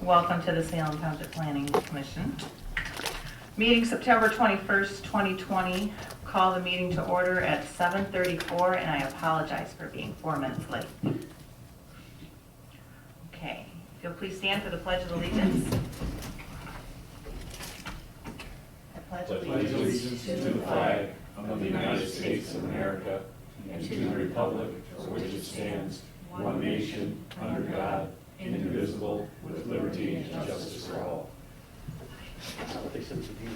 Welcome to the Salem Township Planning Commission. Meeting September 21st, 2020. Call the meeting to order at 7:34, and I apologize for being 4 minutes late. Okay, if you'll please stand for the Pledge of Allegiance. I pledge allegiance to the flag of the United States of America and to the republic for which it stands, one nation, under God, indivisible, with liberty and justice for all. That's not what they said to me.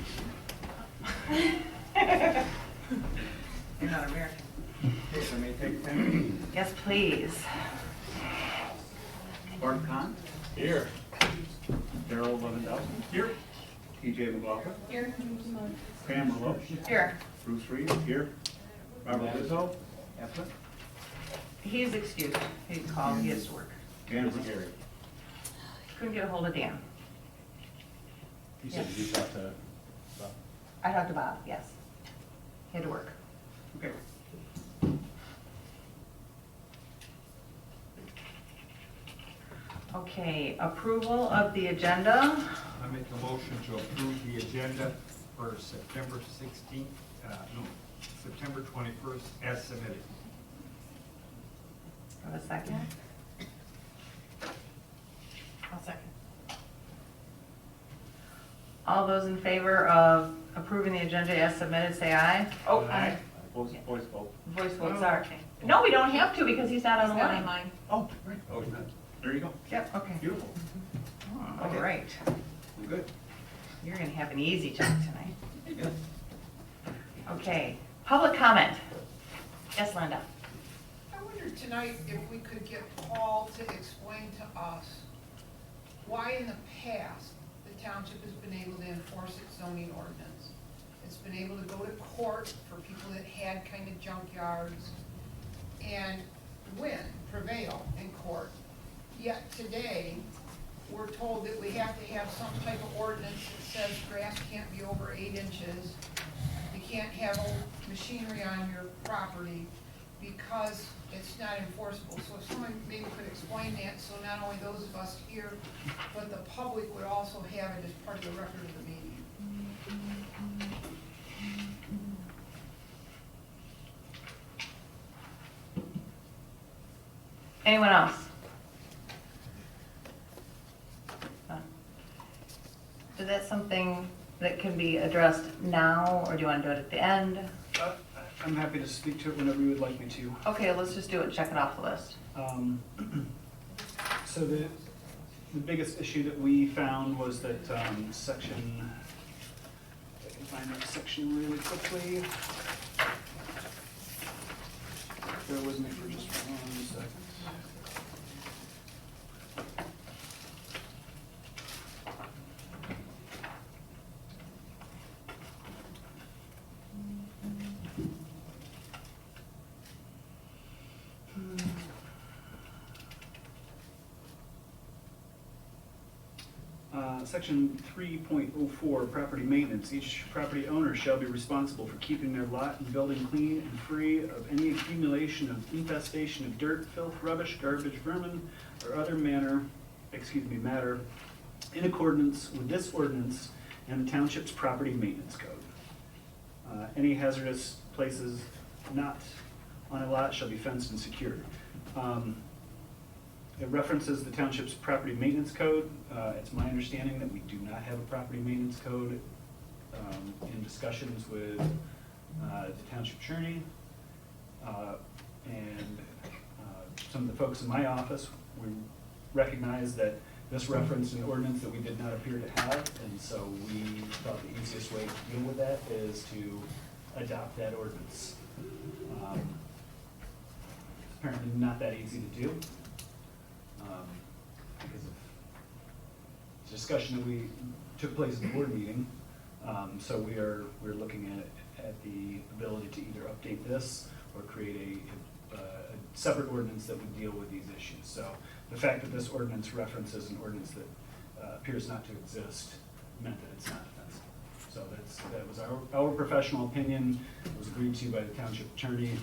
You're not American. Okay, so may I take 10? Yes, please. Bart Kahn. Here. Darrell Lewandowski. Here. TJ McLaughlin. Here. Pam Merlot. Here. Bruce Reed. Here. Robert Rizzo. Absent. He's excused. He's called. He has to work. Dan Gary. Couldn't get a hold of Dan. You said you talked to Bob? I talked to Bob, yes. He had to work. Okay. Okay, approval of the agenda. I make a motion to approve the agenda for September 16th, September 21st as submitted. Have a second? I'll second. All those in favor of approving the agenda as submitted, say aye. Oh, aye. Voice vote. Voice vote, sorry. No, we don't have to because he's not on the line. Oh, right. Oh, he's not. There you go. Yep, okay. Beautiful. All right. I'm good. You're gonna have an easy job tonight. Good. Okay, public comment. Yes, Linda? I wondered tonight if we could get Paul to explain to us why in the past the township has been able to enforce its zoning ordinance. It's been able to go to court for people that had kind of junkyards and win, prevail in court. Yet today, we're told that we have to have some type of ordinance that says grass can't be over 8 inches. You can't have old machinery on your property because it's not enforceable. So if someone maybe could explain that, so not only those of us here, but the public would also have it as part of the record of the meeting. Anyone else? Is that something that can be addressed now, or do you want to do it at the end? I'm happy to speak to it whenever you would like me to. Okay, let's just do it and check it off the list. So the biggest issue that we found was that section, if I can find that section really quickly. Bear with me for just 1 second. Section 3.04, property maintenance. Each property owner shall be responsible for keeping their lot and building clean and free of any accumulation of infestation of dirt, filth, rubbish, garbage, vermin, or other matter in accordance with this ordinance and the township's property maintenance code. Any hazardous places not on a lot shall be fenced and secured. It references the township's property maintenance code. It's my understanding that we do not have a property maintenance code. In discussions with the township attorney and some of the folks in my office, we recognize that this referenced an ordinance that we did not appear to have, and so we thought the easiest way to deal with that is to adopt that ordinance. It's apparently not that easy to do. Because of discussion that we took place at the board meeting. So we're looking at the ability to either update this or create a separate ordinance that would deal with these issues. So the fact that this ordinance references an ordinance that appears not to exist meant that it's not offensive. So that was our professional opinion. It was agreed to by the township attorney.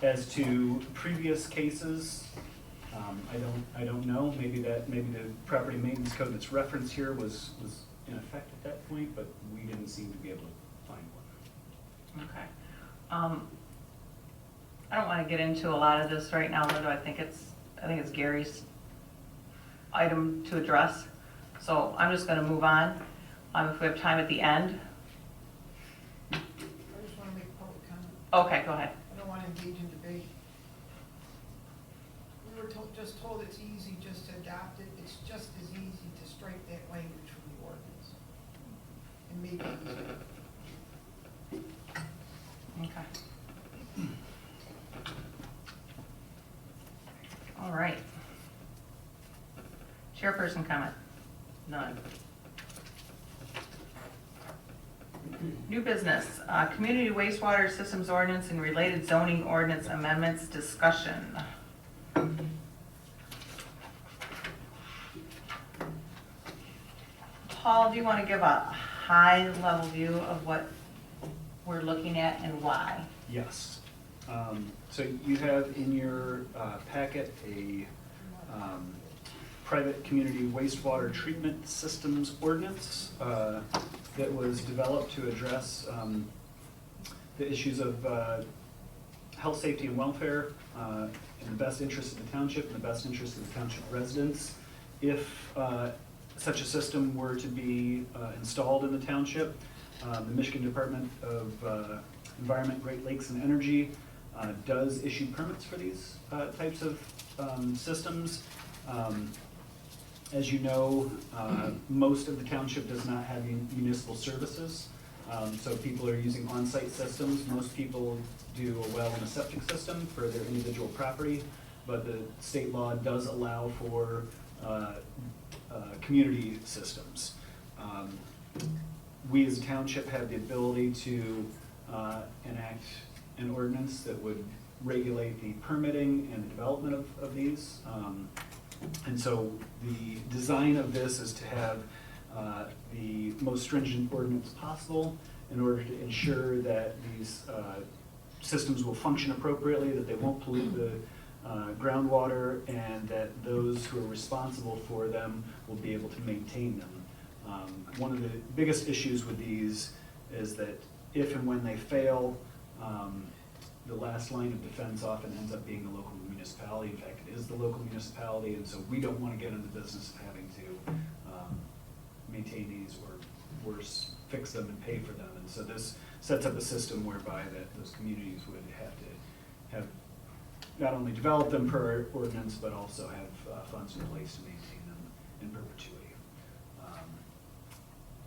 As to previous cases, I don't know, maybe the property maintenance code that's referenced here was in effect at that point, but we didn't seem to be able to find one. Okay. I don't want to get into a lot of this right now, Linda. I think it's Gary's item to address. So I'm just going to move on. If we have time at the end. I just want to make public comment. Okay, go ahead. I don't want to engage in debate. We were just told it's easy just to adopt it. It's just as easy to strike that language from the ordinance. And maybe easier. Okay. All right. Chairperson comment? None. New business, community wastewater systems ordinance and related zoning ordinance amendments discussion. Paul, do you want to give a high-level view of what we're looking at and why? Yes. So you have in your packet a private community wastewater treatment systems ordinance that was developed to address the issues of health, safety, and welfare in the best interest of the township and the best interest of the township residents. If such a system were to be installed in the township, the Michigan Department of Environment, Great Lakes, and Energy does issue permits for these types of systems. As you know, most of the township does not have municipal services, so people are using on-site systems. Most people do a well and a septic system for their individual property, but the state law does allow for community systems. We as a township have the ability to enact an ordinance that would regulate the permitting and the development of these. And so the design of this is to have the most stringent ordinance possible in order to ensure that these systems will function appropriately, that they won't pollute the groundwater, and that those who are responsible for them will be able to maintain them. One of the biggest issues with these is that if and when they fail, the last line of defense often ends up being the local municipality. In fact, it is the local municipality, and so we don't want to get in the business of having to maintain these, or worse, fix them and pay for them. And so this sets up a system whereby that those communities would have to have not only develop them per our ordinance, but also have funds in place to maintain them in perpetuity.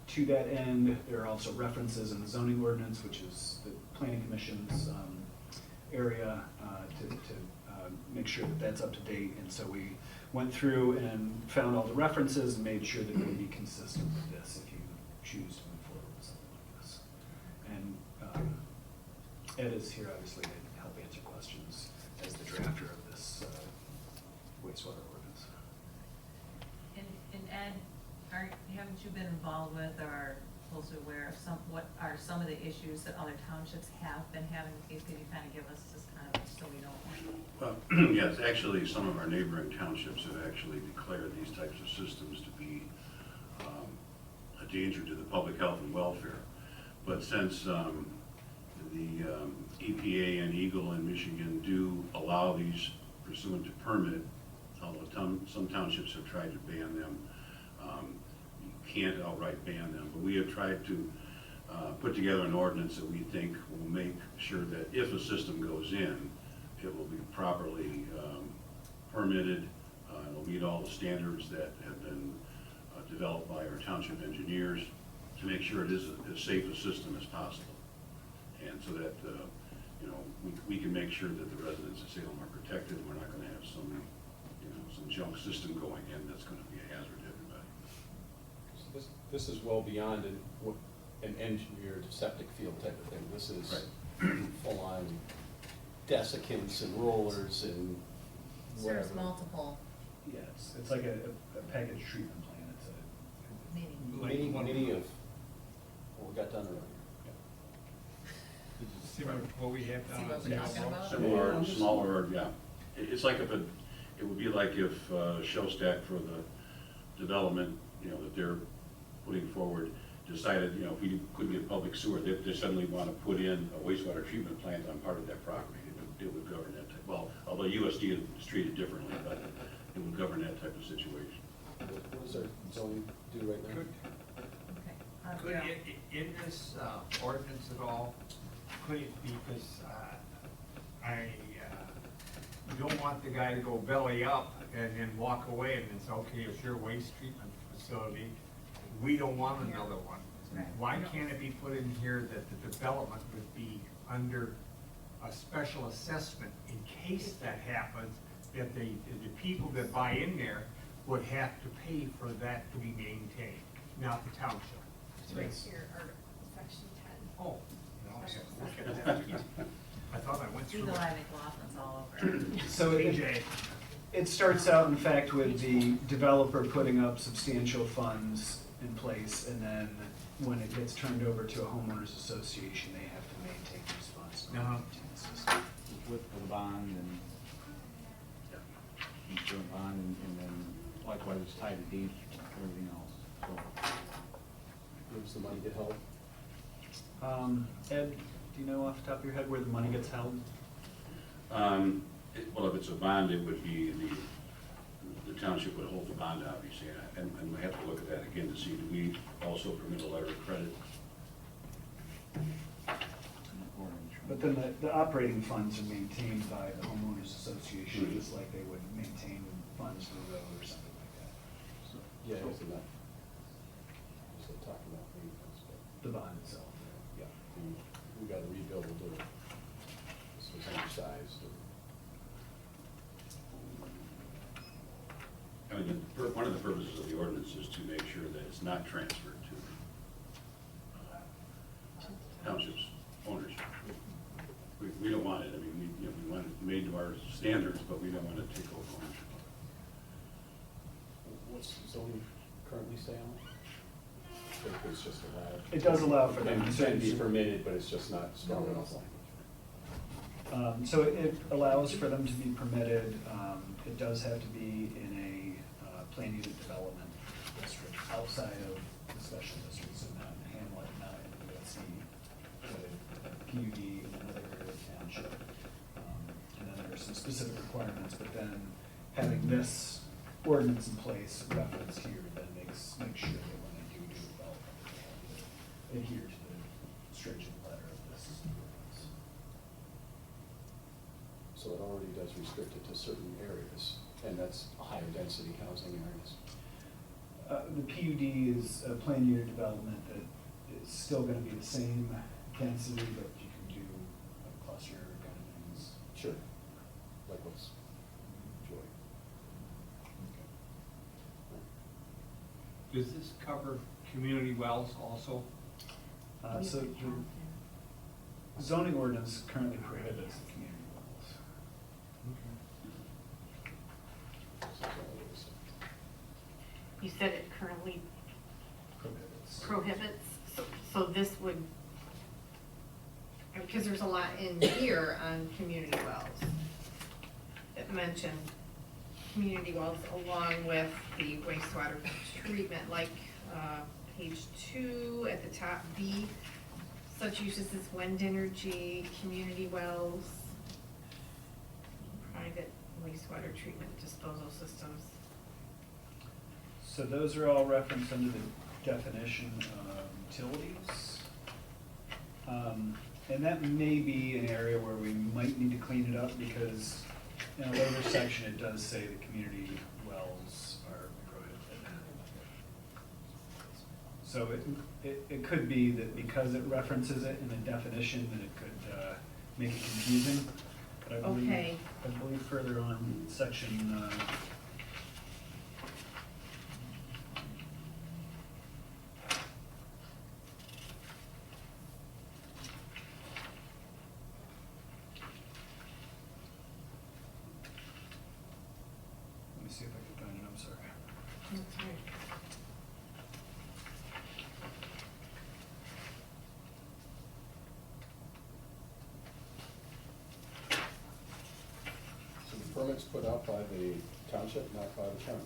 To that end, there are also references in the zoning ordinance, which is the planning commission's area, to make sure that that's up to date. And so we went through and found all the references and made sure that it would be consistent with this if you choose to move forward with something like this. And Ed is here obviously to help answer questions as the drafter of this wastewater ordinance. And Ed, haven't you been involved with or closely aware of what are some of the issues that other townships have been having? Can you kind of give us just kind of so we know? Well, yes, actually, some of our neighboring townships have actually declared these types of systems to be a danger to the public health and welfare. But since the EPA and Eagle in Michigan do allow these pursuant to permit, although some townships have tried to ban them, you can't outright ban them. But we have tried to put together an ordinance that we think will make sure that if a system goes in, it will be properly permitted. It will meet all the standards that have been developed by our township engineers to make sure it is as safe a system as possible. And so that we can make sure that the residents of Salem are protected. We're not going to have some junk system going in that's going to be a hazard to everybody. So this is well beyond an engineered septic field type of thing. This is full-on desiccants and rollers and whatever. Serves multiple Yes, it's like a package treatment plan. It's meetings. Many of what we got done earlier. Similar to what we have See down what at we're talking about? Similar, smaller, yeah. It's like if It would be like if Shell Stack for the development, that they're putting forward, decided, if we couldn't get public sewer, they suddenly want to put in a wastewater treatment plant on part of that property. It would govern that type, well, although USD is treated differently, but it would govern that type of situation. What does our zoning do right now? Okay. Could Yeah. it, in this ordinance at all, could it, because I don't want the guy to go belly up and then walk away and then say, okay, it's your waste treatment facility, we don't want another one. Right. Why can't it be put in here that the development would be under a special assessment in case that happens, that the people that buy in there would have to pay for that to be maintained, not the township? It's right here, Article, Section 10. Oh, no, I have to look at that. I thought I went through Legal it. Eye McLaughlin's all over. So AJ. it starts out, in fact, with the developer putting up substantial funds in place, and then when it gets turned over to a homeowners association, they have to maintain the responsibility. Uh-huh. to the system. With the bond and insurance bond, and then likewise it's tied to deed, everything else, so. Where's the money get held? Ed, do you know off the top of your head where the money gets held? Well, if it's a bond, it would be the township would hold the bond, obviously, and we have to look at that again to see, do we also permit a letter of credit? But then the operating funds are maintained by the homeowners association, Mhm. just like they would maintain funds for the road or something like that. So, Yeah, it's enough. Still talking about maintenance, but the bond itself, yeah. we got to rebuild or this was undersized. I mean, one of the purposes of the ordinance is to make sure that it's not transferred to townships, owners. We don't want it, I mean, we want it made to our standards, but we don't want to take over ownership. What's zoning currently say on it? I think it's just allowed. It does allow for them It to. can be permitted, but it's just not strong enough language. So it allows for them to be permitted. It does have to be in a plan unit development district outside of the special districts, so not in Hamlet, not in the USC, but in PUD and another area of township. And then there are some specific requirements, but then having this ordinance in place referenced here then makes sure that when they do development, they have to adhere to the stringent letter of this ordinance. So it already does restrict it to certain areas, and that's higher density housing areas. The PUD is a plan unit development that is still gonna be the same density, but you can do like cluster kind of things. Sure. Like what's Joy? Does this cover community wells also? So the zoning ordinance currently prohibits the community wells. This is all it is. You said it currently Prohibits. prohibits, so this would, because there's a lot in here on community wells that mention community wells along with the wastewater treatment, like page 2 at the top, B, such uses as wind energy, community wells, private wastewater treatment disposal systems. So those are all referenced under the definition of utilities. And that may be an area where we might need to clean it up because in a later section, it does say that community wells are prohibited. So it could be that because it references it in the definition, that it could make it confusing. But Okay. I believe further on, section, let me see if I can find it, I'm sorry. That's right. So the permits put out by the township, not by the county?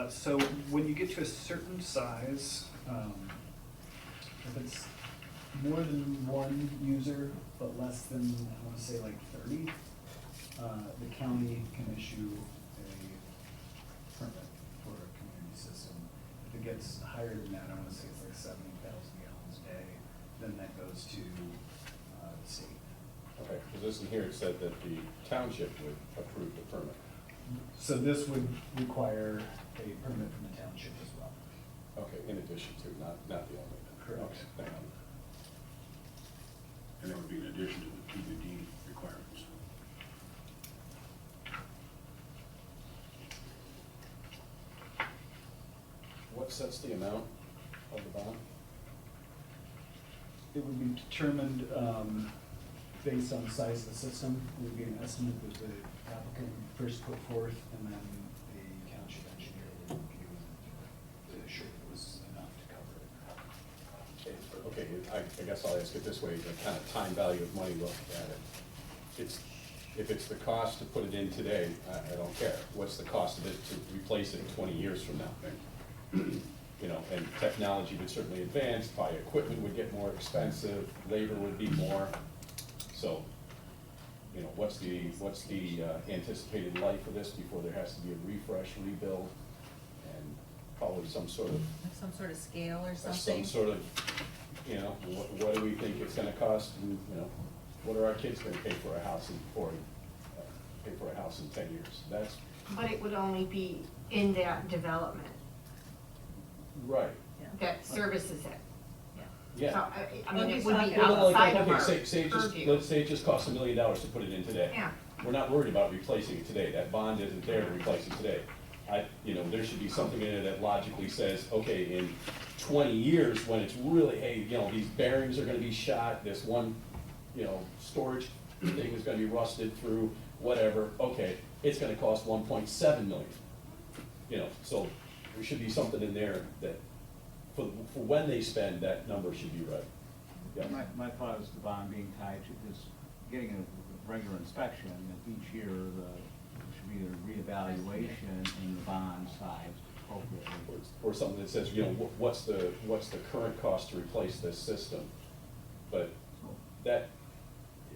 So when you get to a certain size, if it's more than one user, but less than, I wanna say like 30, the county can issue a permit for a community system. If it gets higher than that, I wanna say it's like 70,000 gallons a day, then that goes to the state. Okay, because this in here, it said that the township would approve the permit. So this would require a permit from the township as well. Okay, in addition to, not the only. Correct. Okay, thank you. And that would be in addition to the PUD requirements. What sets the amount of the bond? It would be determined based on the size of the system. It would be an estimate that the applicant would first put forth, and then the township engineer would review to ensure it was enough to cover it. Okay, I guess I'll ask it this way, the kind of time value of money look at it. If it's the cost to put it in today, I don't care. What's the cost of it to replace it 20 years from now? You know, and technology would certainly advance, probably equipment would get more expensive, labor would be more. So, you know, what's the anticipated life of this before there has to be a refresh, rebuild, and probably some sort of Some sort of scale or something? some sort of, you know, what do we think it's gonna cost, and, you know, what are our kids gonna pay for a house pay for a house in 10 years? That's, But it would only be in that development right, that services it. So, yeah. I mean, it Well, would be well, Well, outside of okay, our let's purview. say it just costs $1 million to put it in today. Yeah. We're not worried about replacing it today, that bond isn't there to replace it today. You know, there should be something in it that logically says, okay, in 20 years, when it's really, hey, you know, these bearings are gonna be shot, this one, you know, storage thing is gonna be rusted through, whatever, okay, it's gonna cost 1.7 million. You know, so there should be something in there that, for when they spend, that number should be right. Yeah. My thought is the bond being tied to this, getting a regular inspection, that each year, should be a reevaluation in the bond size appropriately. Or something that says, you know, what's the current cost to replace this system? But that,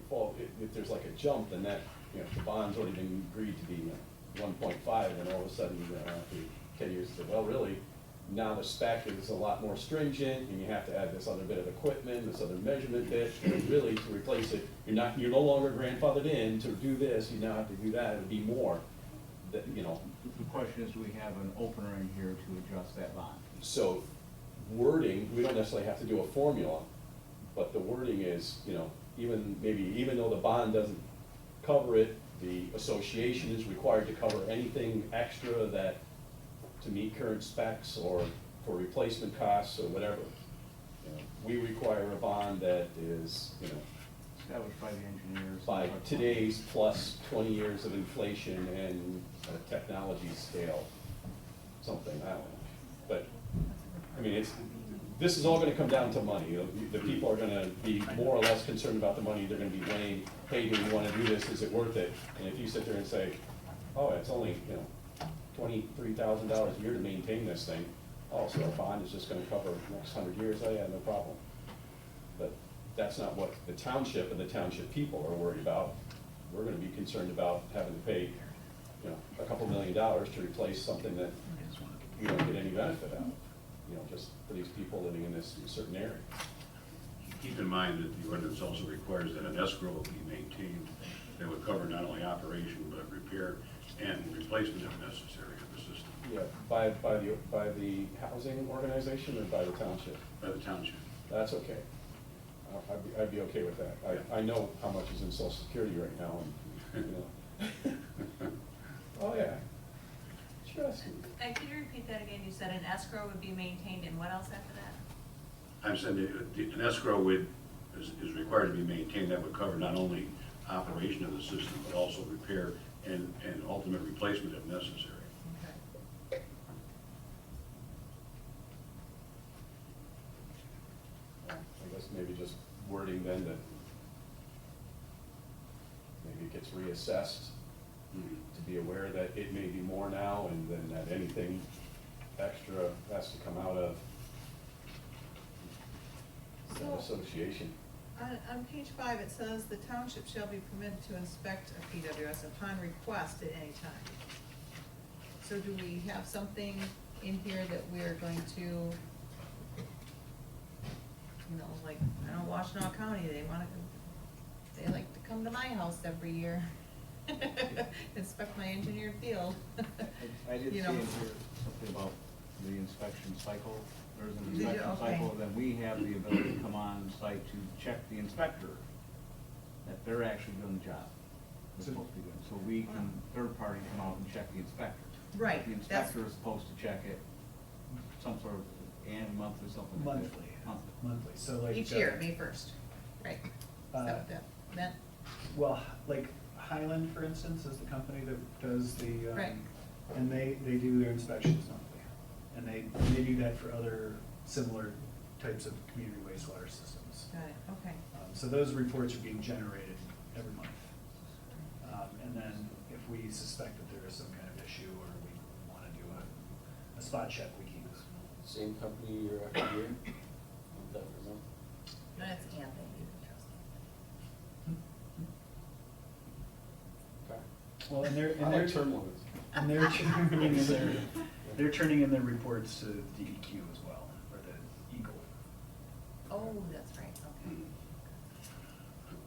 if there's like a jump, then that, you know, the bond's already been agreed to be 1.5, and all of a sudden, after 10 years, say, well, really, now the spec is a lot more stringent, and you have to add this other bit of equipment, this other measurement bit, and really, to replace it, you're no longer grandfathered in to do this, you now have to do that, it'd be more, that, you know. The question is, do we have an opener in here to adjust that bond? So wording, we don't necessarily have to do a formula, but the wording is, you know, even though the bond doesn't cover it, the association is required to cover anything extra that, to meet current specs or for replacement costs or whatever. You know, we require a bond that is, you know, Established by the engineers. by today's plus 20 years of inflation and a technology scale, something, I don't know. But, I mean, this is all gonna come down to money. You know, the people are gonna be more or less concerned about the money. They're gonna be weighing, hey, do we wanna do this? Is it worth it? And if you sit there and say, oh, it's only, you know, $23,000 a year to maintain this thing, oh, so our bond is just gonna cover the next 100 years, oh yeah, no problem. But that's not what the township and the township people are worried about. We're gonna be concerned about having to pay, you know, a couple $1 million to replace something that we don't get any benefit out of, you know, just for these people living in this certain area. Keep in mind that the ordinance also requires that an escrow will be maintained that would cover not only operation, but repair and replacement if necessary of the system Yeah, by the housing organization or by the township? by the township. That's okay. I'd be okay with that. I know how much is in social security right now, and, you know. Oh, yeah. Trust me. Could you repeat that again? You said an escrow would be maintained, and what else after that? I'm saying that an escrow is required to be maintained that would cover not only operation of the system, but also repair and ultimate replacement if necessary. Okay. I guess maybe just wording then that maybe it gets reassessed, to be aware that it may be more now, and then that anything extra has to come out of that So- association. On page 5, it says the township shall be permitted to inspect a PWS upon request at any time. So do we have something in here that we're going to, you know, like, I know Washtenaw County, they like to come to my house every year, inspect my engineered field. I did see You in know. here something about the inspection cycle. There's an Did you? inspection Okay. cycle, then we have the ability to come on site to check the inspector, that they're actually doing the job they're So- supposed to be doing. So we can, third party come out and check the inspector. Right, The that's- inspector is supposed to check it, some sort of monthly, something like that. Monthly, monthly, so like. Each year, May 1st, right? Is that what that meant? Well, like Highland, for instance, is the company that does the, Right. and they do their inspections monthly. And they do that for other similar types of community wastewater systems. Got it, okay. So those reports are being generated every month. And then if we suspect that there is some kind of issue or we want to do a spot check, we can. Same company year after year? That for them? That's Anthony, you can trust Okay. Well, and they're, I and they're. like term limits. And they're turning in their, they're turning in their reports to DEQ as well, or the Eagle. Oh, that's right,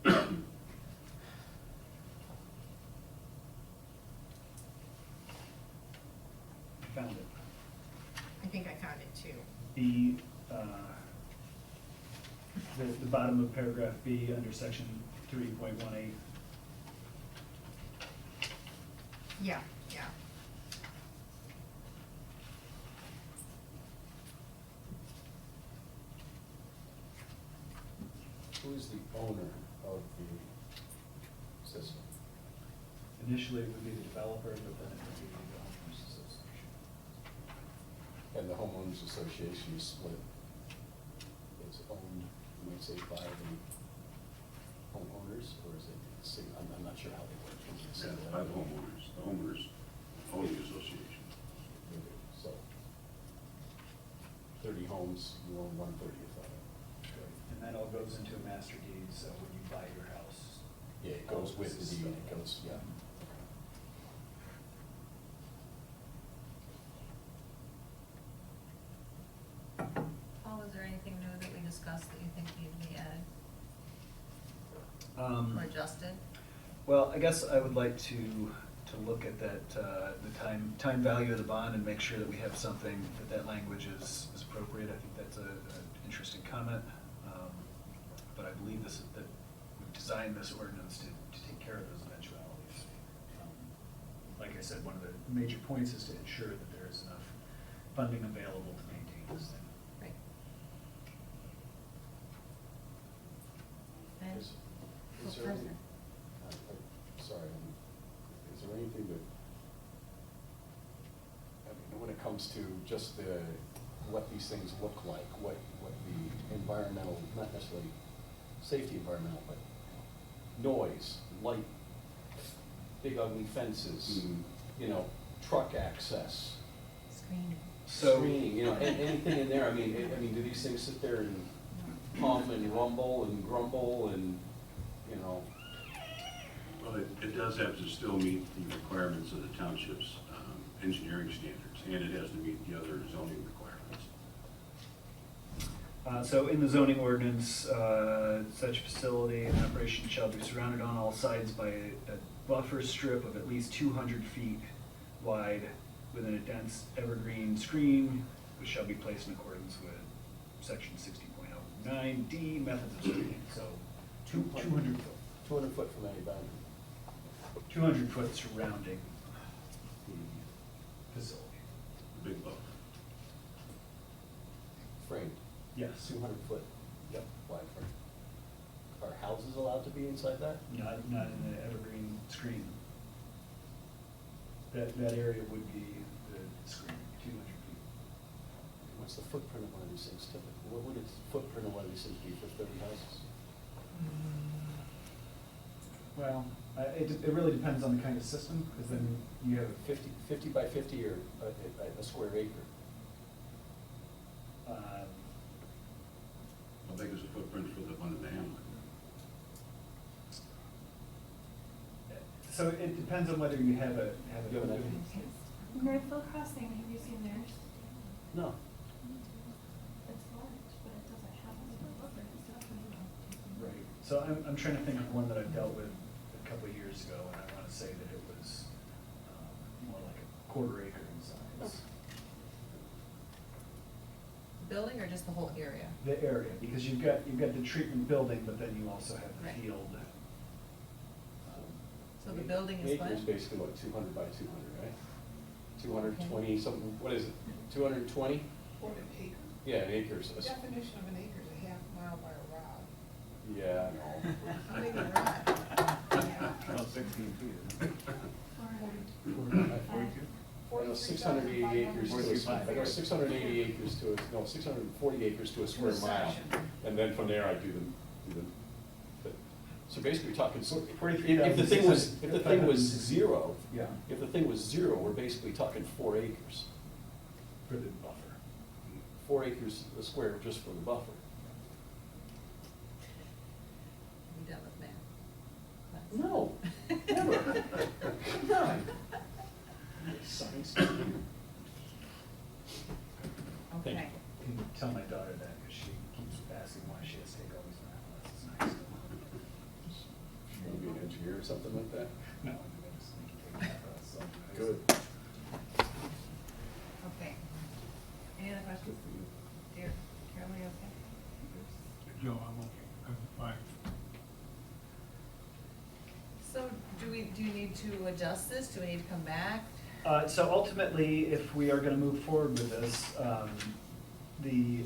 okay. Found it. I think I found it too. The bottom of paragraph B under section 3.18. Yeah, yeah. Who is the owner of the system? Initially, it would be the developer, but then it would be the homeowners association. And the homeowners association is split. It's owned, you might say, by the homeowners, or is it, I'm not sure how they work. Is it Yeah, single by the entity? homeowners own the association. So, 30 homes, you own 1/30 of it. And that all goes into a master deed, so when you buy your house. Yeah, it goes with the deed, it goes, yeah. Paul, is there anything new that we discussed that you think needed to be added Um, or adjusted? Well, I guess I would like to look at that, the time value of the bond and make sure that we have something, that language is appropriate. I think that's an interesting comment. But I believe that we've designed this ordinance to take care of those eventualities. Like I said, one of the major points is to ensure that there is enough funding available to maintain this thing. Right. And- Is Oh, there any, President. sorry, is there anything that, I mean, when it comes to just what these things look like, what the environmental, not necessarily safety environmental, but noise, light, big ugly fences, you know, truck access, Screening. screening, you know, anything in there, I mean, do these things sit there and hum and rumble and grumble and, you know? Well, it does have to still meet the requirements of the township's engineering standards, and it has to meet the other zoning requirements. So in the zoning ordinance, such facility and operation shall be surrounded on all sides by a buffer strip of at least 200 feet wide within a dense evergreen screen, which shall be placed in accordance with section 60.09D methods of screening. So 200 foot. 200 foot from any boundary. 200 foot surrounding the facility. The big buffer. Framed, Yes. 200 foot, yep, wide frame. Are houses allowed to be inside that? Not in the evergreen screen. That area would be the screen, 200 feet. What's the footprint of one of these things typically? What would its footprint of one of these things be for 30 houses? Well, It really depends on the kind of system, because then you have, 50 by 50 or a square acre? uh, How big is the footprint for the one in the hamlet? so it depends on whether you have a. You have an idea? Northville Crossing, have you seen theirs? No. It's large, but it doesn't have a buffer and stuff. Right, so I'm trying to think of one that I dealt with a couple of years ago, and I wanna say that it was, more like a quarter acre in size. Building or just the whole area? The area, because you've got the treatment building, but then you also have the Right. field. So the building is what? Acres basically what, 200 by 200, right? 220 something, what is it, 220? What, an acre? Yeah, an acre. The definition of an acre is a half mile by a rod. Yeah, I know. How big a rod? Well, 16 feet, isn't it? 42? I know 680 acres to a, 45. I know 680 acres to a, no, 640 acres to a square mile. section. And then from there I do the, but, so basically we're talking, so if 43,600 the thing was zero, Yeah, if the thing was zero, we're basically talking 4 acres. for the buffer. 4 acres a square just for the buffer. You done with math? No, never. No. Science. Thank Okay. You can tell my daughter that, because she keeps asking why she has to take all these math classes. Nice. You want to be an engineer or something like that? No, I just think you take math class, so nice. Good. Okay. Any other questions? Dear, Carol, are you okay? Joe, I'm okay, I'm fine. So do you need to adjust this? Do we need to come back? So ultimately, if we are gonna move forward with this, the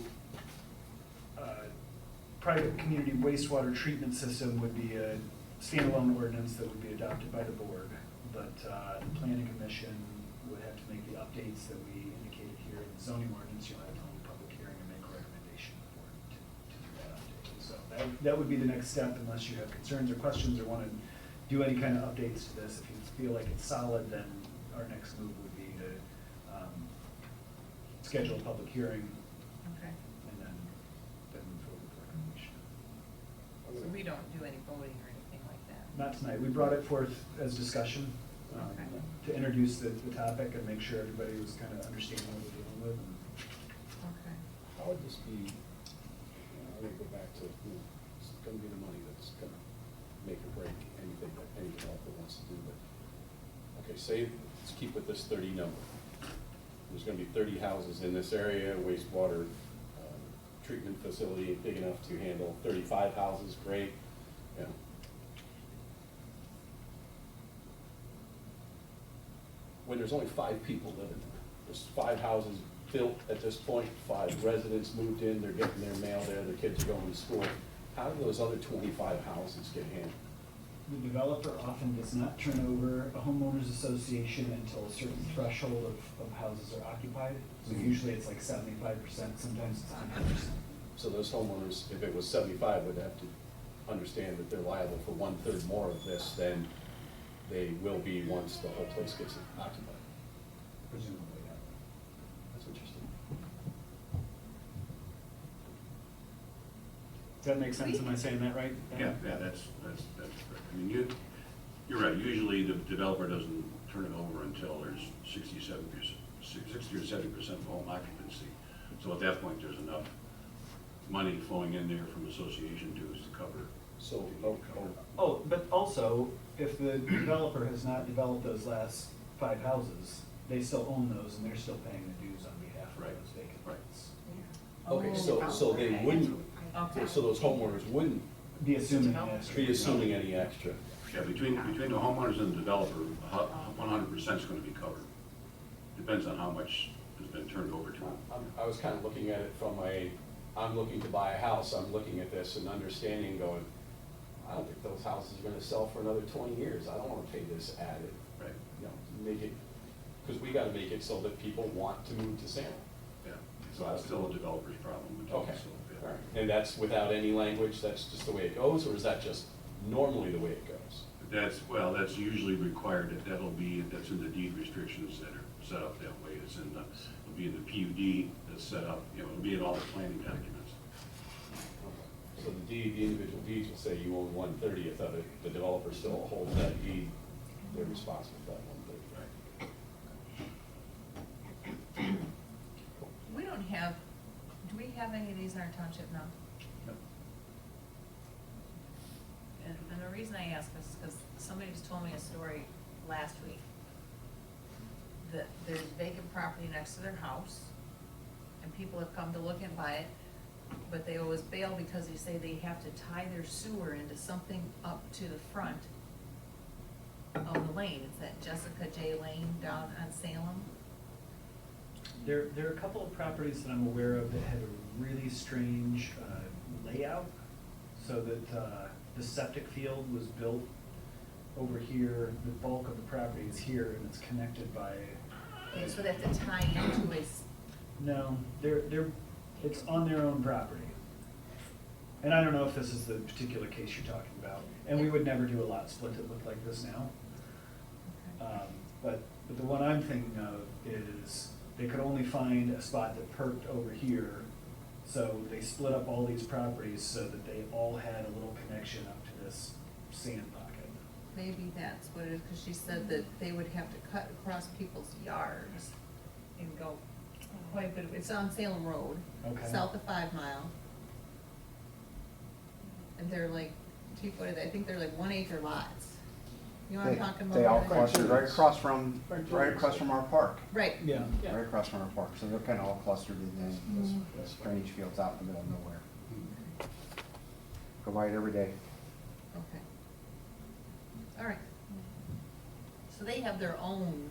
private community wastewater treatment system would be a standalone ordinance that would be adopted by the board, but the planning commission would have to make the updates that we indicated here in the zoning ordinance. You'll have to hold a public hearing and make a recommendation for it to do that update. So that would be the next step, unless you have concerns or questions or wanna do any kind of updates to this. If you feel like it's solid, then our next move would be to schedule a public hearing Okay. and then move forward with the recommendation. So we don't do any voting or anything like that? Not tonight, we brought it forth as discussion, Okay. to introduce the topic and make sure everybody was kind of understanding what we're dealing with. Okay. How would this be, I'm gonna go back to, it's gonna be the money that's gonna make or break anything that any developer wants to do, but, okay, say, let's keep with this 30 number. There's gonna be 30 houses in this area, wastewater treatment facility big enough to handle 35 houses, great, you know. When there's only 5 people living there, there's 5 houses built at this point, 5 residents moved in, they're getting their mail there, their kids are going to school. How do those other 25 houses get handled? The developer often does not turn over a homeowners association until a certain threshold of houses are occupied. So usually it's like 75%, sometimes it's 100%. So those homeowners, if it was 75, would have to understand that they're liable for 1/3 more of this than they will be once the whole place gets occupied. Presumably, yeah. That's interesting. Does that make sense? Am I saying that right? Yeah, that's correct. I mean, you're right, usually the developer doesn't turn it over until there's 60 or 70% of home occupancy. So at that point, there's enough money flowing in there from association dues to cover. So, Oh, but also, if the developer has not developed those last 5 houses, they still own those and they're still paying the dues on behalf of Right, those vacant right. lots. okay, so they Okay. wouldn't, Okay. so those homeowners wouldn't Be assuming an extra. be assuming any extra. Yeah, between the homeowners and the developer, 100% is going to be covered. Depends on how much has been turned over to them. I was kind of looking at it from I'm looking to buy a house, I'm looking at this and understanding, going, I don't think those houses are gonna sell for another 20 years, I don't wanna pay this added. Right. You know, make it, because we gotta make it so that people want to move to Salem. Yeah, so that's still a developer's problem. Okay, So, yeah. all right. And that's without any language, that's just the way it goes, or is that just normally the way it goes? That's usually required, that's in the deed restrictions that are set up that way. It'll be in the PUD that's set up, it'll be in all the planning documents. So the deed, the individual deeds will say you own 1/30th of it, the developer still holds that deed, they're responsible for that 1/30. We don't have, do we have any of these in our township now? Nope. And the reason I ask is because somebody just told me a story last week that there's vacant property next to their house, and people have come to look and buy it, but they always bail because they say they have to tie their sewer into something up to the front of the lane. It's that Jessica J. Lane down on Salem. There are a couple of properties that I'm aware of that have a really strange layout, so that the septic field was built over here, the bulk of the property is here, and it's connected by. Okay, so they have to tie into a, No, it's on their own property. And I don't know if this is the particular case you're talking about, and we would never do a lot split that looked like this now. But the one I'm thinking of is, they could only find a spot that perked over here, so they split up all these properties so that they all had a little connection up to this sand pocket. maybe that's what it is, because she said that they would have to cut across people's yards and go quite a bit, it's on Salem Road, Okay. south of 5 Mile. And they're like, gee, what are they, I think they're like 1 acre lots. You know what I'm talking about? They all right? clustered right across from our park, Right. Yeah. right across from our park, so they're kind of all clustered in those drainage fields out in the middle of nowhere. Go by it every day. Okay. All right. So they have their own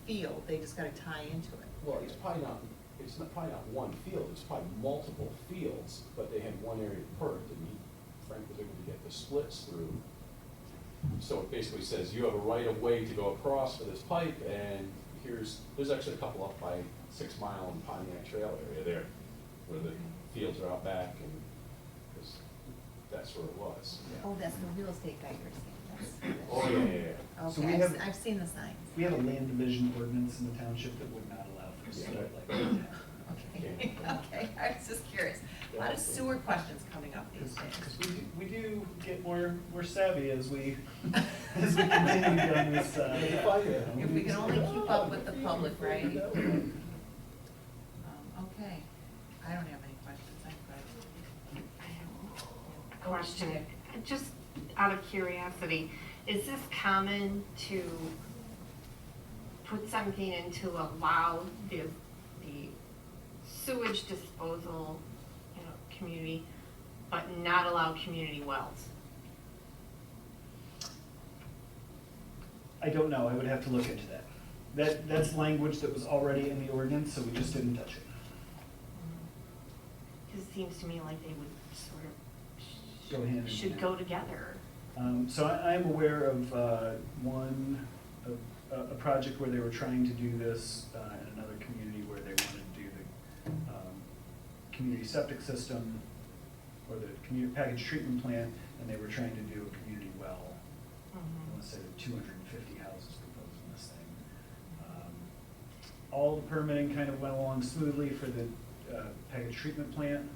field, they just gotta tie into it. Well, it's probably not one field, it's probably multiple fields, but they had one area perked, and Frank was able to get the splits through. So it basically says you have a right of way to go across for this pipe, and there's actually a couple up by 6 Mile and Pontiac Trail area there, where the fields are out back, and 'cause that's where it was. Oh, that's the real estate guy you're saying, that's. Oh, yeah. So we Okay, have- I've seen the signs. We have a land division ordinance in the township that would not allow for split like that. Okay, okay, I was just curious. A lot of sewer questions coming up these days. Because we do get more savvy as we continue down this. If we can only keep up with the public, right? Okay, I don't have any questions, I'm good. Question, just out of curiosity, is this common to put something in to allow the sewage disposal, community, but not allow community wells? I don't know, I would have to look into that. That's language that was already in the ordinance, so we just didn't touch it. Because it seems to me like they would sort Go hand in of, should hand. go together. So I'm aware of a project where they were trying to do this in another community where they wanted to do the community septic system or the community package treatment plant, and they were trying to do a community well. I want to say there are 250 houses proposed in this thing. All the permitting kind of went along smoothly for the package treatment plant.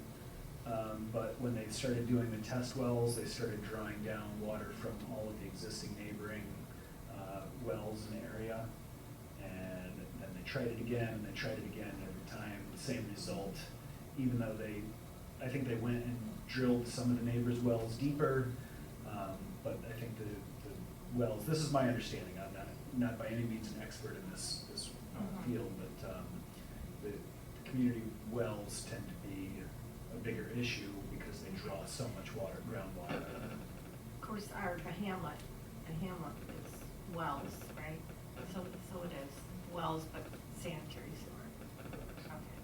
But when they started doing the test wells, they started drawing down water from all of the existing neighboring wells in the area. And then they tried it again, and they tried it again, and every time, same result. Even though I think they went and drilled some of the neighbors' wells deeper, but I think the wells, this is my understanding, I'm not by any means an expert in this field, but the community wells tend to be a bigger issue because they draw so much water, groundwater. Of course, the hamlet is wells, right? So it is wells, but sanitary sewer. Okay.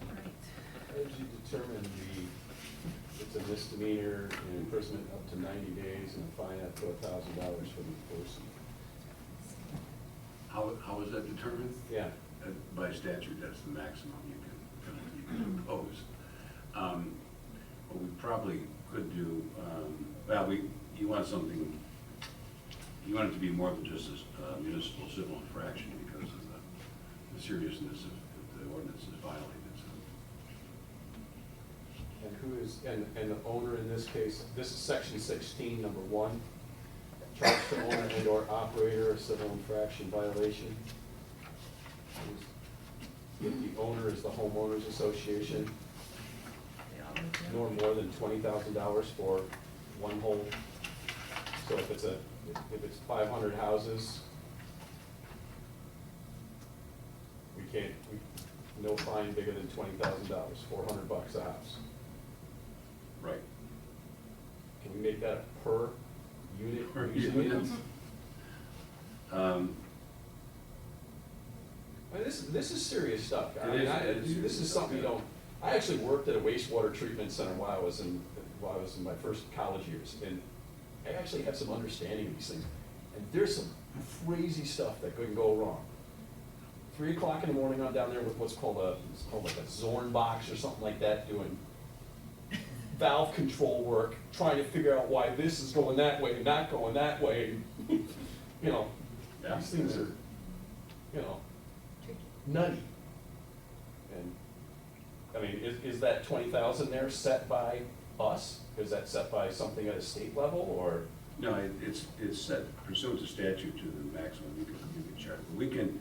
Right. How did you determine it's a misdemeanor and imprisonment up to 90 days and a fine up to $1,000 for the person? How is that determined? Yeah. By statute, that's the maximum you can impose. What we probably could do, well, you want something, you want it to be more than just a municipal civil infraction because of the seriousness if the ordinance is violated. So. And who is, and the owner in this case, this is section 16, number 1. Charge to owner and or operator of civil infraction violation. If the owner is the homeowners association, nor more than $20,000 for one hole. So if it's 500 houses, no fine bigger than $20,000, $400 a house. Right. Can we make that a per unit? Per reason? unit. I mean, this is serious stuff. I mean, this is something you don't. I actually worked at a wastewater treatment center while I was in my first college years, and I actually have some understanding of these things. And there's some crazy stuff that can go wrong. 3 o'clock in the morning, I'm down there with what's called like a Zorn box or something like that, doing valve control work, trying to figure out why this is going that way and not going that way. You know, these things are, you know, nutty. And, I mean, is that 20,000 there set by us? Is that set by something at a state level, or? No, it's set pursuant to statute to the maximum you can charge. We can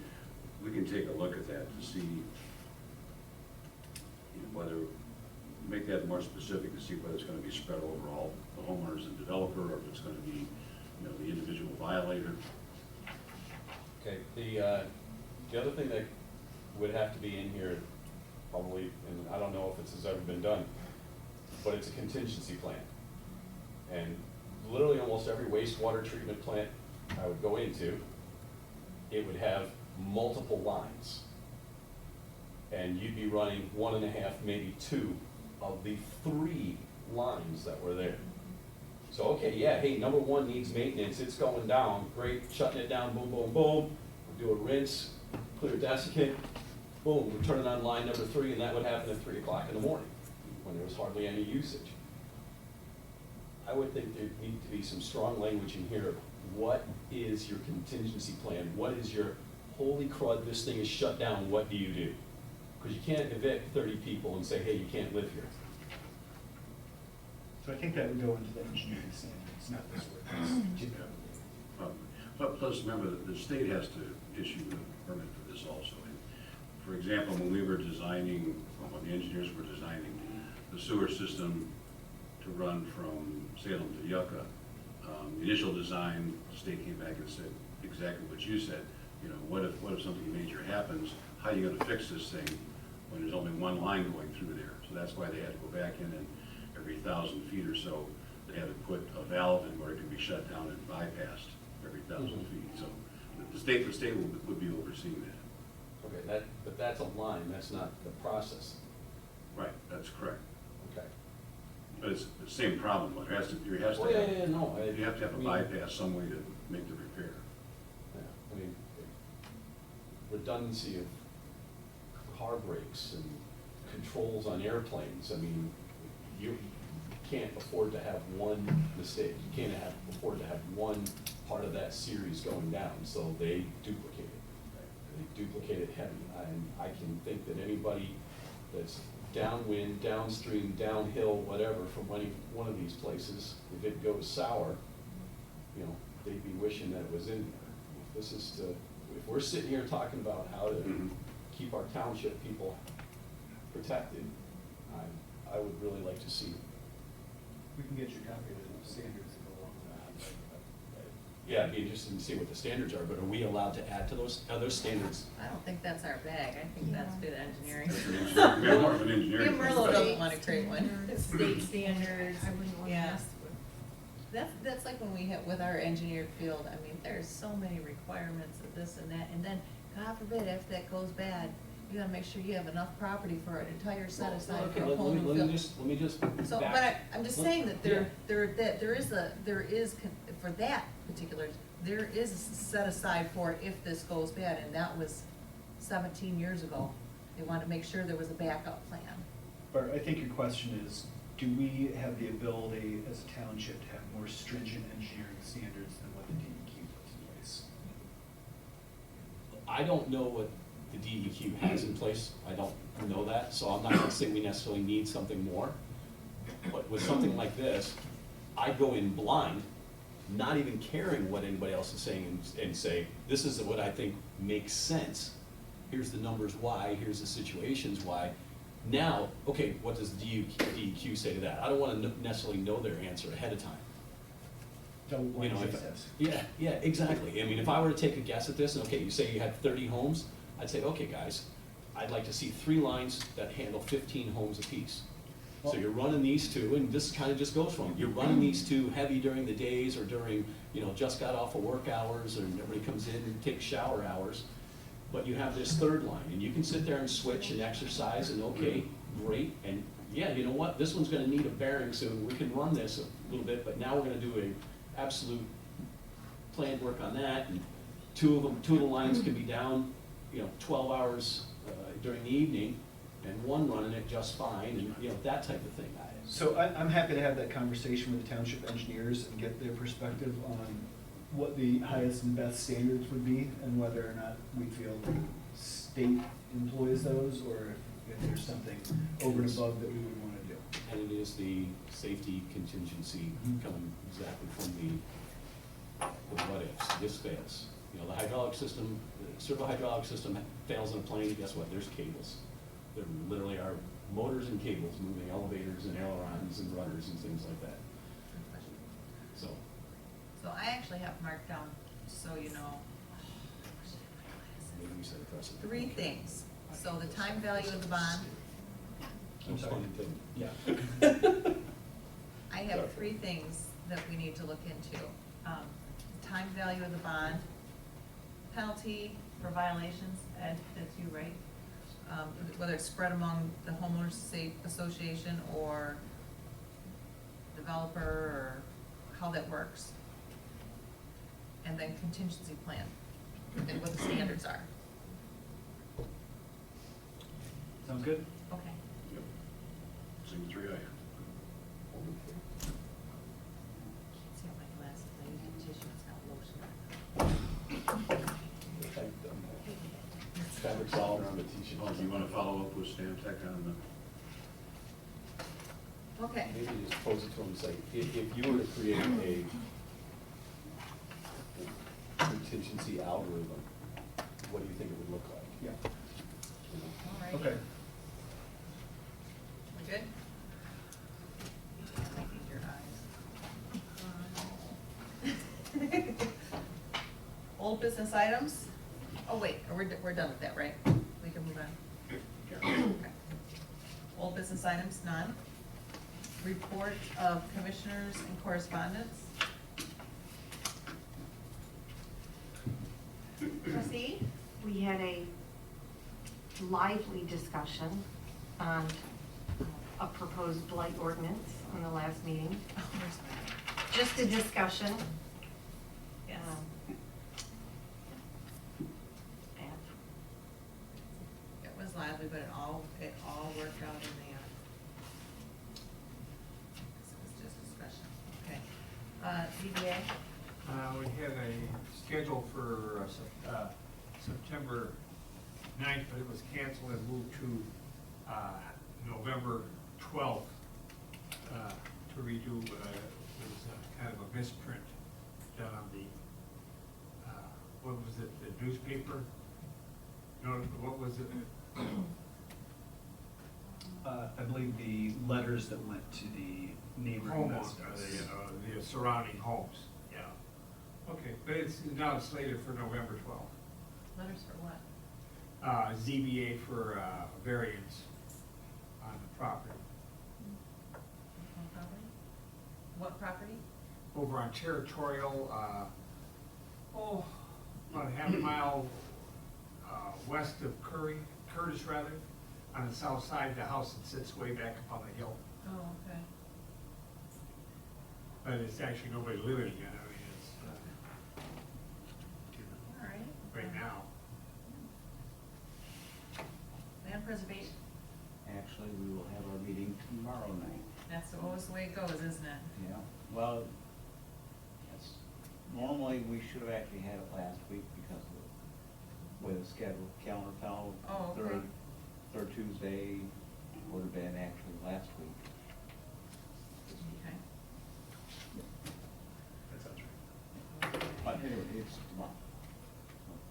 take a look at that to see whether, make that more specific to see whether it's going to be spread over all the homeowners and developer, or if it's going to be, the individual violator. Okay, the other thing that would have to be in here, probably, and I don't know if this has ever been done, but it's a contingency plan. And literally almost every wastewater treatment plant I would go into, it would have multiple lines. And you'd be running 1.5, maybe 2 of the 3 lines that were there. So, okay, yeah, hey, number 1 needs maintenance, it's going down, great, shutting it down, boom, boom, boom. We'll do a rinse, clear desiccant, boom, we're turning on line number 3, and that would happen at 3 o'clock in the morning, when there was hardly any usage. I would think there need to be some strong language in here. What is your contingency plan? What is your, holy crud, this thing is shut down, what do you do? Because you can't evict 30 people and say, hey, you can't live here. So I think that would go into the engineering standards, not this ordinance. But plus, remember, that the state has to issue the permit for this also. And for example, when we were designing, when the engineers were designing the sewer system to run from Salem to Yucca, the initial design, the state came back and said exactly what you said. What if something major happens? How are you going to fix this thing when there's only one line going through there? So that's why they had to go back in, and every 1,000 feet or so, they had to put a valve in where it could be shut down and bypassed every 1,000 feet. So the state would be overseeing that. Okay, but that's a line, that's not the process. Right, that's correct. Okay. But it's the same problem. There has to Oh, yeah, no. you have to have a I mean, bypass some way to make the repair. Yeah, I mean, redundancy of car brakes and controls on airplanes, I mean, you can't afford to have one mistake. You can't afford to have one part of that series going down, so they duplicate it. They duplicate it heavy. And I can think that anybody that's downwind, downstream, downhill, whatever, from any one of these places, if it goes sour, they'd be wishing that it was in there. If we're sitting here talking about how to keep our township people protected, I would really like to see. We can get you a copy of the standards that go along with that. Yeah, I'd be interested to see what the standards are, but are we allowed to add to those other standards? I don't think that's our bag, I think that's good engineering. We have more of an engineering. Merlo doesn't want to create one. State standards, I wouldn't want to yeah. mess with. That's like when we hit with our engineered field, I mean, there's so many requirements of this and that, and then, God forbid, if that goes bad, you gotta make sure you have enough property for an entire set aside Okay, for a whole new field. let me just So, back- but I'm just saying that Yeah. for that particular, there is a set aside for it if this goes bad, and that was 17 years ago. They wanted to make sure there was a backup plan. But I think your question is, do we have the ability as a township to have more stringent engineering standards than what the DEQ puts in place? I don't know what the DEQ has in place, I don't know that, so I'm not gonna say we necessarily need something more. But with something like this, I go in blind, not even caring what anybody else is saying, and say, this is what I think makes sense. Here's the numbers why, here's the situations why. Now, okay, what does DEQ say to that? I don't wanna necessarily know their answer ahead of time. You know, yeah, exactly. I mean, if I were to take a guess at this, and okay, you say you had 30 homes, I'd say, okay, guys, I'd like to see 3 lines that handle 15 homes apiece. So you're running these two, and this kind of just goes from, you're running these two heavy during the days or during, you know, just got off of work hours, or everybody comes in and takes shower hours. But you have this third line, and you can sit there and switch and exercise, and okay, great, and yeah, you know what, this one's gonna need a bearing soon, we can run this a little bit, but now we're gonna do a absolute planned work on that, and two of the lines can be down, you know, 12 hours during the evening, and one running it just fine, and, you know, that type of thing. So I'm happy to have that conversation with the township engineers and get their perspective on what the highest and best standards would be, and whether or not we feel the state employs those, or if there's something over and above that we would want to do. And it is the safety contingency coming exactly from the what ifs, this fails. You know, the hydraulic system, the servo hydraulic system fails in a plane, guess what, there's cables. There literally are motors and cables moving elevators and ailerons and rudders and things like that. So, So I actually have marked down, so you know, maybe we set a precedent. 3 things. So the time value of the bond, I'm sorry. Yeah. I have 3 things that we need to look into. Time value of the bond, penalty for violations, Ed, that's you, right? Whether it's spread among the homeowners association or developer, or how that works. And then contingency plan, and what the standards are. Sound good? Okay. Yep. Same 3 I Can't see on my glasses, I use tissue, it's got lotion. Fabric's all around the t-shirt. Well, if you wanna follow up with Stantec on Okay. Maybe just pose it to them and say, if you were to create a contingency algorithm, what do you think it would look like? Yeah. You know? All right. Okay. We good? Your eyes. Old business items? Oh, wait, we're done with that, right? We can move on. Okay. Old business items, none. Report of commissioners and correspondence. Trustee, we had a lively discussion on a proposed blight ordinance in the last meeting. Oh, where's that? Just a discussion. Yes. And It was lively, but it all worked out in the end. This was just discussion, okay. ZBA, We had a schedule for September 9th, but it was canceled and moved to November 12th to redo, it was kind of a misprint done on the, what was it, the newspaper? No, what was it? I believe the letters that went to the neighboring Homeowners, residents. the surrounding homes, yeah. Okay, but it's now slated for November 12th. letters for what? ZBA for variance on the property. On property? What property? Over on Territorial, about a half mile west of Curtis rather, on the south side, the house that sits way back up on the hill. Oh, okay. But it's actually nobody living in it, I mean, it's, All right. right now. Land preservation. Actually, we will have our meeting tomorrow night. That's always the way it goes, isn't it? Yeah, well, yes, normally we should have actually had it last week because of the way the schedule calendar fell. Oh, okay. Third Tuesday would have been actually last week. Okay. That sounds right. But anyway, it's tomorrow.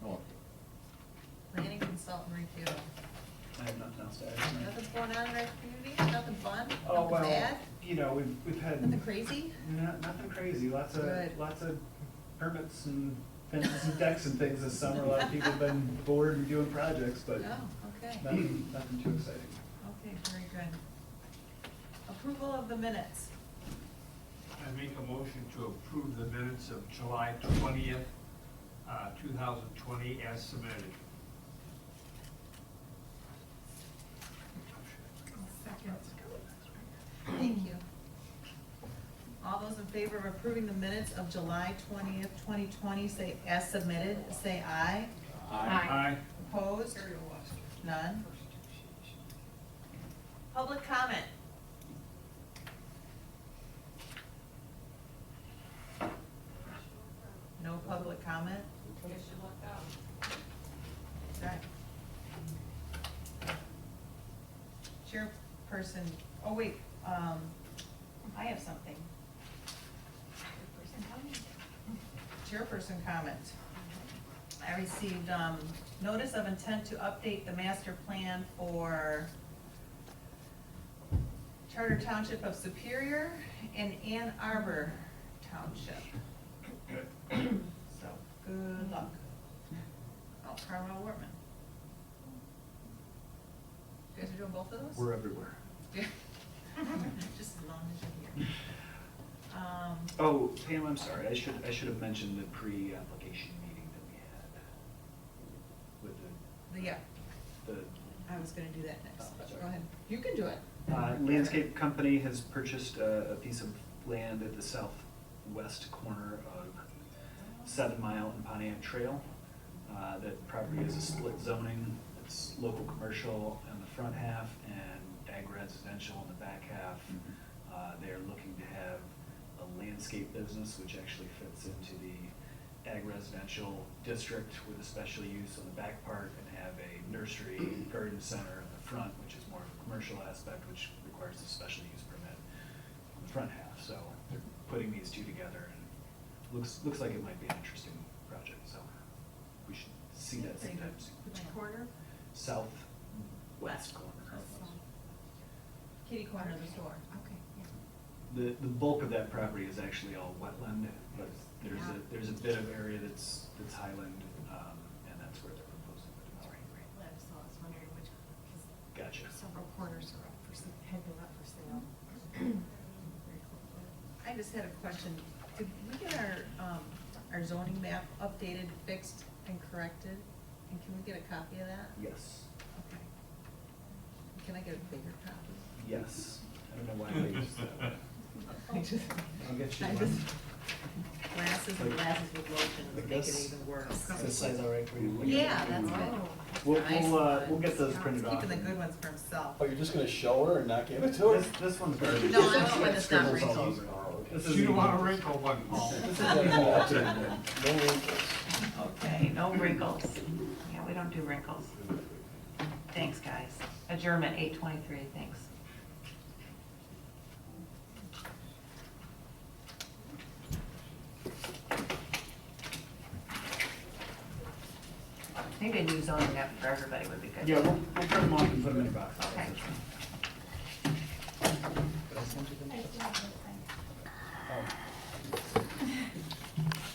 No update. Planning consultant review. I have nothing else to add. tonight. Nothing going on in our community? Nothing fun? Oh, Nothing well, bad? you know, we've had. Nothing crazy? Nothing crazy, Good. lots of permits and fences and decks and things this summer. A lot of people have been bored and doing projects, but Oh, okay. nothing too exciting. Okay, very good. Approval of the minutes. I make a motion to approve the minutes of July 20th, 2020 as submitted. Second. Thank you. All those in favor of approving the minutes of July 20th, 2020, say as submitted, say aye. Aye. Opposed? None. Public comment. No public comment? Okay. Chairperson, oh wait, I have something. Chairperson comment. I received, notice of intent to update the master plan for Charter Township of Superior and Ann Arbor Township. So, good luck. Oh, Carmel Wortman. You guys are doing both of those? We're everywhere. Yeah. Just as long as you're here. Oh, Pam, I'm sorry, I should have mentioned the pre-application meeting that we had with Yeah, the I was gonna do that next. Oh, sorry. Go ahead. You can do it. landscape company has purchased a piece of land at the southwest corner of 7 Mile and Pontiac Trail. That property is a split zoning. It's local commercial in the front half and ag residential in the back half. They're looking to have a landscape business, which actually fits into the ag residential district with a special use on the back part, and have a nursery garden center in the front, which is more of a commercial aspect, which requires a special use permit on the front half. So they're putting these two together, and looks like it might be an interesting project, so we should see that sometime soon. Which corner? Southwest corner. Kitty corner of the store. Okay, yeah. The bulk of that property is actually all wetland, but there's a bit of area that's highland, and that's where they're proposing to develop. So I was wondering which, because Gotcha. several corners are up for, have been up for sale. I just had a question. Did we get our zoning map updated, fixed, and corrected? And can we get a copy of that? Yes, Okay. Can I get a bigger copy? yes. I don't know why they used that. I just, I'll get you I one. just, glasses and glasses with lotion would make it This- even worse. Is this size all right for you? Yeah, that's good. We'll get those printed He's off. keeping the good ones for himself. Oh, you're just gonna show her and not give it to her? This one's garbage. No, I want one that's not Scribbles all wrinkled. over it. Oh, okay. This is You don't want a even- wrinkle one, Paul. This is Yeah, even no, better. no wrinkles. Okay, no wrinkles. Yeah, we don't do wrinkles. Thanks, guys. Adjournment 8:23, thanks. Maybe a new zoning map for everybody would be good. Yeah, we'll print them off and put them in a box. Okay.